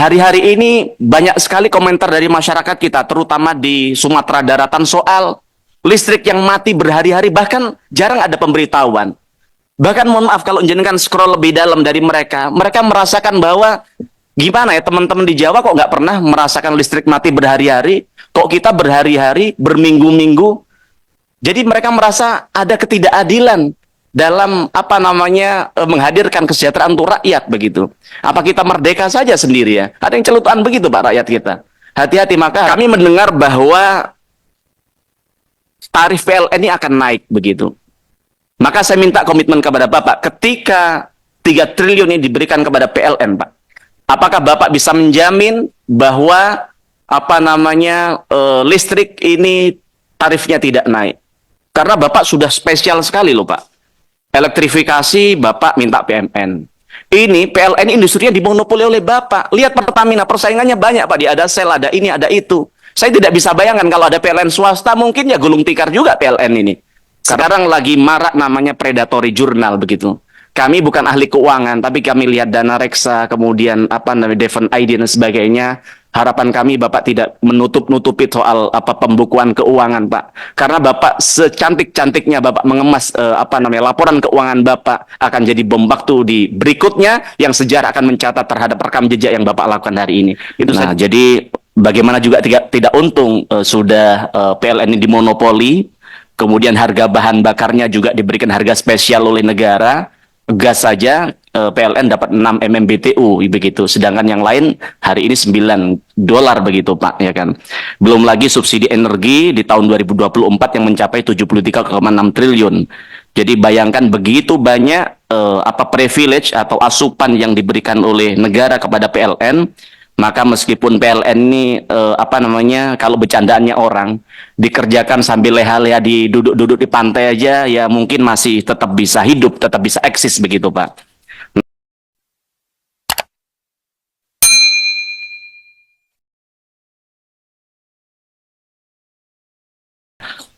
hari-hari ini banyak sekali komentar dari masyarakat kita, terutama di Sumatera Daratan soal listrik yang mati berhari-hari, bahkan jarang ada pemberitahuan. Bahkan mohon maaf kalau jenengan scroll lebih dalam dari mereka, mereka merasakan bahwa gimana ya teman-teman di Jawa kok nggak pernah merasakan listrik mati berhari-hari, kok kita berhari-hari, berminggu-minggu. Jadi mereka merasa ada ketidakadilan dalam menghadirkan kesejahteraan untuk rakyat begitu. Apa kita merdeka saja sendiri ya? Ada yang celutuan begitu Pak rakyat kita. Hati-hati, maka kami mendengar bahwa tarif PLN ini akan naik begitu. Maka saya minta komitmen kepada Bapak ketika 3 triliun ini diberikan kepada PLN Pak. Apakah Bapak bisa menjamin bahwa listrik ini tarifnya tidak naik? Karena Bapak sudah spesial sekali loh Pak. Elektrifikasi Bapak minta PMN. Ini PLN industrinya dimonopoli oleh Bapak. Lihat Pertamina, persaingannya banyak Pak. Ada sel, ada ini, ada itu. Saya tidak bisa bayangkan kalau ada PLN swasta, mungkin ya gulung tikar juga PLN ini. Sekarang lagi marak namanya predatory jurnal begitu. Kami bukan ahli keuangan, tapi kami lihat dana reksa, kemudian Devon ID dan sebagainya. Harapan kami Bapak tidak menutup-nutupi soal pembukuan keuangan Pak. Karena Bapak secantik-cantiknya Bapak mengemas laporan keuangan Bapak akan jadi bom waktu di berikutnya yang sejarah akan mencatat terhadap rekam jejak yang Bapak lakukan hari ini. Itu jadi bagaimana juga tidak untung sudah PLN ini dimonopoli, kemudian harga bahan bakarnya juga diberikan harga spesial oleh negara. Gas saja PLN dapat 6 MMBTU begitu, sedangkan yang lain hari ini $9 begitu Pak, ya kan. Belum lagi subsidi energi di tahun 2024 yang mencapai 73,6 triliun. Jadi bayangkan begitu banyak privilege atau asupan yang diberikan oleh negara kepada PLN. Maka meskipun PLN ini kalau bercandaannya orang dikerjakan sambil leha-leha duduk-duduk di pantai aja, ya mungkin masih tetap bisa hidup, tetap bisa eksis begitu Pak.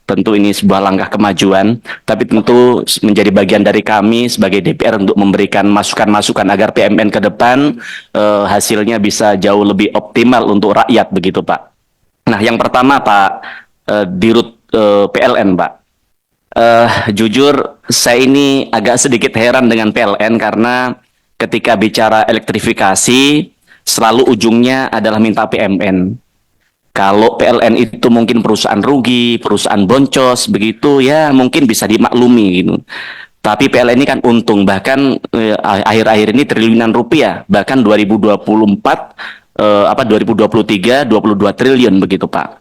Tentu ini sebuah langkah kemajuan, tapi tentu menjadi bagian dari kami sebagai DPR untuk memberikan masukan-masukan agar PMN ke depan hasilnya bisa jauh lebih optimal untuk rakyat begitu Pak. Nah, yang pertama Pak, Dirut PLN Pak. Jujur saya ini agak sedikit heran dengan PLN karena ketika bicara elektrifikasi selalu ujungnya adalah minta PMN. Kalau PLN itu mungkin perusahaan rugi, perusahaan boncos, begitu ya mungkin bisa dimaklumi gitu. Tapi PLN ini kan untung, bahkan akhir-akhir ini triliunan rupiah, bahkan 2024, 2023, 22 triliun begitu Pak.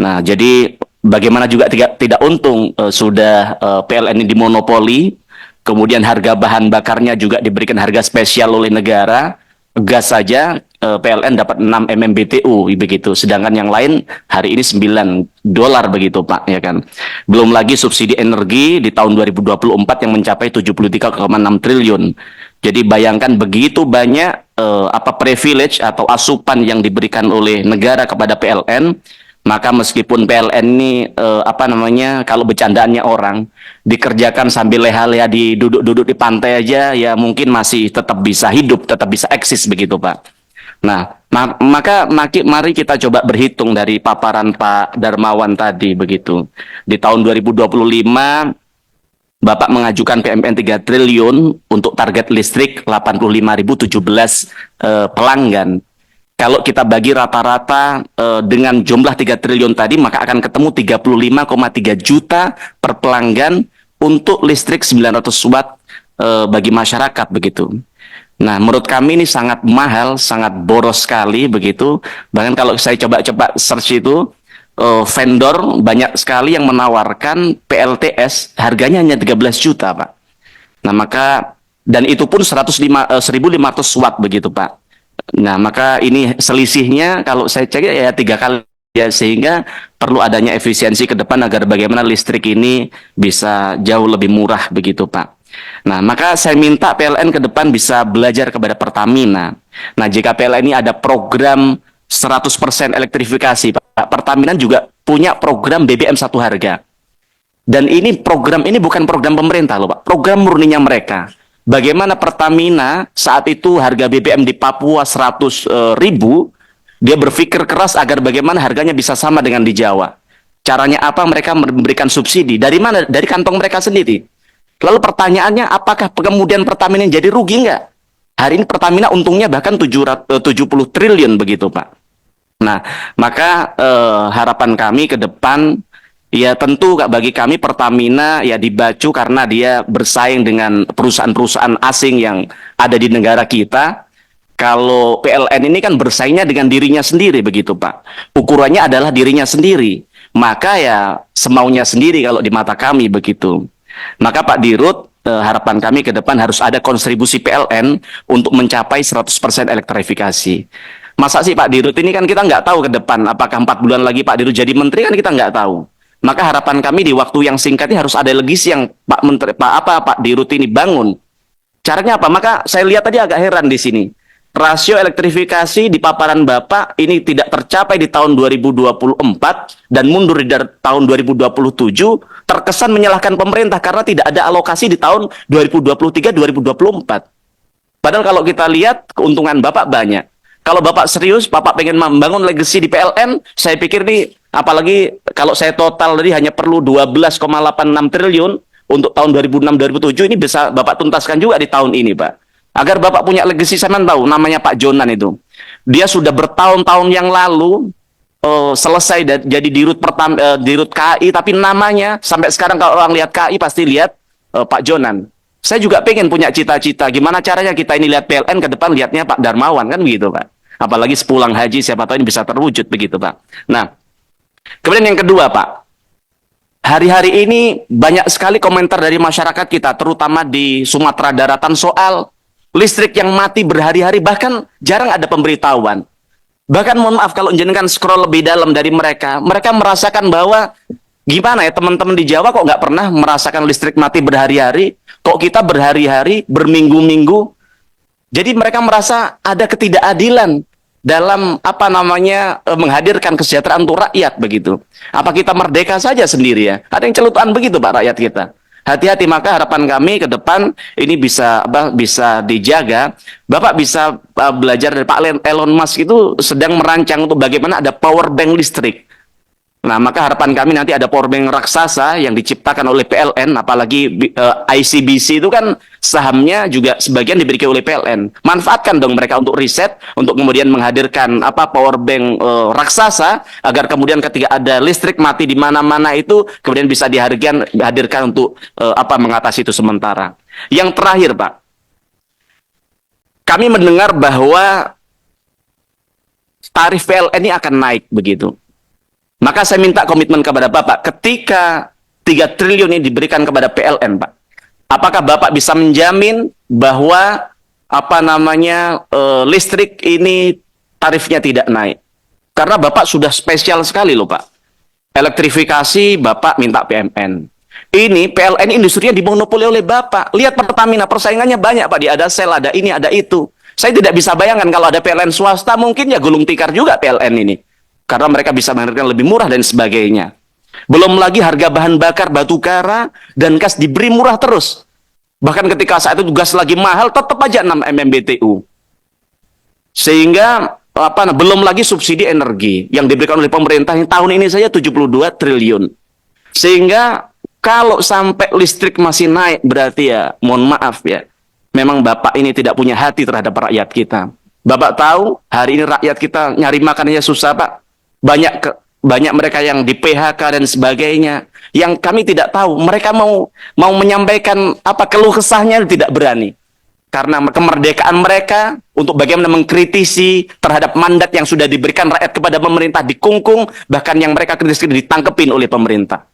Nah, jadi bagaimana juga tidak untung sudah PLN ini dimonopoli, kemudian harga bahan bakarnya juga diberikan harga spesial oleh negara. Gas saja PLN dapat 6 MMBTU begitu, sedangkan yang lain hari ini $9 begitu Pak, ya kan. Belum lagi subsidi energi di tahun 2024 yang mencapai 73,6 triliun. Jadi bayangkan begitu banyak privilege atau asupan yang diberikan oleh negara kepada PLN. Maka meskipun PLN ini kalau bercandaannya orang dikerjakan sambil leha-leha duduk-duduk di pantai aja, ya mungkin masih tetap bisa hidup, tetap bisa eksis begitu Pak. Nah, mari kita coba berhitung dari paparan Pak Darmawan tadi begitu. Di tahun 2025 Bapak mengajukan PMN 3 triliun untuk target listrik 85.017 pelanggan. Kalau kita bagi rata-rata dengan jumlah 3 triliun tadi, maka akan ketemu 35,3 juta per pelanggan untuk listrik 900 watt bagi masyarakat begitu. Nah, menurut kami ini sangat mahal, sangat boros sekali begitu. Bahkan kalau saya coba search itu, vendor banyak sekali yang menawarkan PLTS harganya hanya 13 juta Pak. Nah, dan itu pun 1.500 watt begitu Pak. Nah, maka ini selisihnya kalau saya cek ya 3 kali ya, sehingga perlu adanya efisiensi ke depan agar bagaimana listrik ini bisa jauh lebih murah begitu Pak. Nah, maka saya minta PLN ke depan bisa belajar kepada Pertamina. Nah, jika PLN ini ada program 100% elektrifikasi Pak, Pertamina juga punya program BBM satu harga. Dan ini program ini bukan program pemerintah loh Pak, program murninya mereka. bagaimana Pertamina saat itu harga BBM di Papua 100.000, dia berpikir keras agar bagaimana harganya bisa sama dengan di Jawa. Caranya apa? Mereka memberikan subsidi. Dari mana? Dari kantong mereka sendiri. Lalu pertanyaannya, apakah kemudian Pertamina jadi rugi nggak? Hari ini Pertamina untungnya bahkan 70 triliun begitu, Pak. Nah, maka harapan kami ke depan, ya tentu bagi kami Pertamina ya dibacu karena dia bersaing dengan perusahaan-perusahaan asing yang ada di negara kita. Kalau PLN ini kan bersaingnya dengan dirinya sendiri begitu, Pak. Ukurannya adalah dirinya sendiri. Maka ya semaunya sendiri kalau di mata kami begitu. Maka Pak Dirut, harapan kami ke depan harus ada kontribusi PLN untuk mencapai 100% elektrifikasi. Masa sih Pak Dirut ini kan kita nggak tahu ke depan, apakah 4 bulan lagi Pak Dirut jadi menteri kan kita nggak tahu. Maka harapan kami di waktu yang singkat ini harus ada legisi yang Pak Dirut ini bangun. Caranya apa? Maka saya lihat tadi agak heran di sini. Rasio elektrifikasi di paparan Bapak ini tidak tercapai di tahun 2024 dan mundur dari tahun 2027, terkesan menyalahkan pemerintah karena tidak ada alokasi di tahun 2023-2024. Padahal kalau kita lihat keuntungan Bapak banyak. Kalau Bapak serius, Bapak pengen membangun legacy di PLN, saya pikir nih, apalagi kalau saya total tadi hanya perlu 12,86 triliun untuk tahun 2006-2007, ini bisa Bapak tuntaskan juga di tahun ini, Pak. Agar Bapak punya legacy, saya tahu namanya Pak Jonan itu. Dia sudah bertahun-tahun yang lalu selesai jadi dirut KAI, tapi namanya sampai sekarang kalau orang lihat KAI pasti lihat Pak Jonan. Saya juga pengen punya cita-cita, gimana caranya kita ini lihat PLN ke depan lihatnya Pak Darmawan, kan begitu Pak. Apalagi sepulang haji, siapa tahu ini bisa terwujud begitu Pak. Nah, kemudian yang kedua Pak, hari-hari ini banyak sekali komentar dari masyarakat kita, terutama di Sumatera Daratan soal listrik yang mati berhari-hari, bahkan jarang ada pemberitahuan. Bahkan mohon maaf kalau jenengan scroll lebih dalam dari mereka merasakan bahwa gimana ya teman-teman di Jawa kok nggak pernah merasakan listrik mati berhari-hari, kok kita berhari-hari, berminggu-minggu. Jadi mereka merasa ada ketidakadilan dalam menghadirkan kesejahteraan untuk rakyat begitu. Apa kita merdeka saja sendiri ya? Ada yang celutuan begitu Pak rakyat kita. Hati-hati, maka harapan kami ke depan ini bisa dijaga. Bapak bisa belajar dari Pak Elon Musk, itu sedang merancang untuk bagaimana ada power bank listrik. Nah, maka harapan kami nanti ada power bank raksasa yang diciptakan oleh PLN, apalagi ICBC itu kan sahamnya juga sebagian dimiliki oleh PLN. Manfaatkan dong mereka untuk riset, untuk kemudian menghadirkan power bank raksasa, agar kemudian ketika ada listrik mati di mana-mana itu kemudian bisa dihadirkan untuk mengatasi itu sementara. Yang terakhir, Pak, kami mendengar bahwa tarif PLN ini akan naik begitu. Maka saya minta komitmen kepada Bapak, ketika 3 triliun ini diberikan kepada PLN, Pak, apakah Bapak bisa menjamin bahwa listrik ini tarifnya tidak naik? Karena Bapak sudah spesial sekali loh, Pak. Elektrifikasi Bapak minta PMN. Ini PLN industrinya dimonopoli oleh Bapak. Lihat Pertamina, persaingannya banyak, Pak. Ada sel, ada ini, ada itu. Saya tidak bisa bayangkan kalau ada PLN swasta, mungkin ya gulung tikar juga PLN ini. Karena mereka bisa menghadirkan lebih murah dan sebagainya. Belum lagi harga bahan bakar, batu bara, dan gas diberi murah terus. Bahkan ketika saat itu gas lagi mahal, tetap aja 6 MMBTU. Sehingga, belum lagi subsidi energi yang diberikan oleh pemerintah yang tahun ini saja 72 triliun. Sehingga, kalau sampai listrik masih naik, berarti ya, mohon maaf ya, memang Bapak ini tidak punya hati terhadap rakyat kita. Bapak tahu, hari ini rakyat kita nyari makanannya susah, Pak. Banyak mereka yang di PHK dan sebagainya, yang kami tidak tahu mereka mau menyampaikan keluh kesahnya tidak berani karena kemerdekaan mereka untuk bagaimana mengkritisi terhadap mandat yang sudah diberikan rakyat kepada pemerintah dikungkung, bahkan yang mereka kritis ditangkepin oleh pemerintah.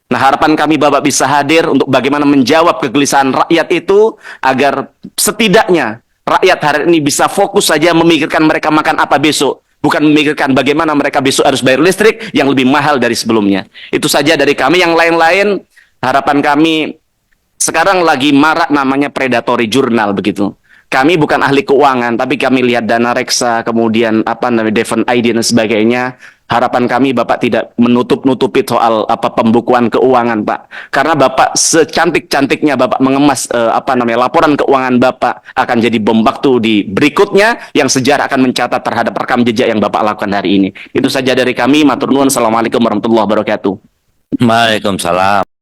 Nah, harapan kami Bapak bisa hadir untuk bagaimana menjawab kegelisahan rakyat itu, agar setidaknya rakyat hari ini bisa fokus saja memikirkan mereka makan apa besok, bukan memikirkan bagaimana mereka besok harus bayar listrik yang lebih mahal dari sebelumnya. Itu saja dari kami. Yang lain-lain, harapan kami, sekarang lagi marak namanya predatory jurnal begitu. Kami bukan ahli keuangan, tapi kami lihat dana reksa, kemudian Devon ID dan sebagainya. Harapan kami Bapak tidak menutup-nutupi soal pembukuan keuangan, Pak. Karena Bapak secantik-cantiknya Bapak mengemas laporan keuangan Bapak akan jadi bom waktu di berikutnya yang sejarah akan mencatat terhadap rekam jejak yang Bapak lakukan hari ini. Itu saja dari kami. Matur nuwun. Assalamualaikum warahmatullahi wabarakatuh. Waalaikumsalam.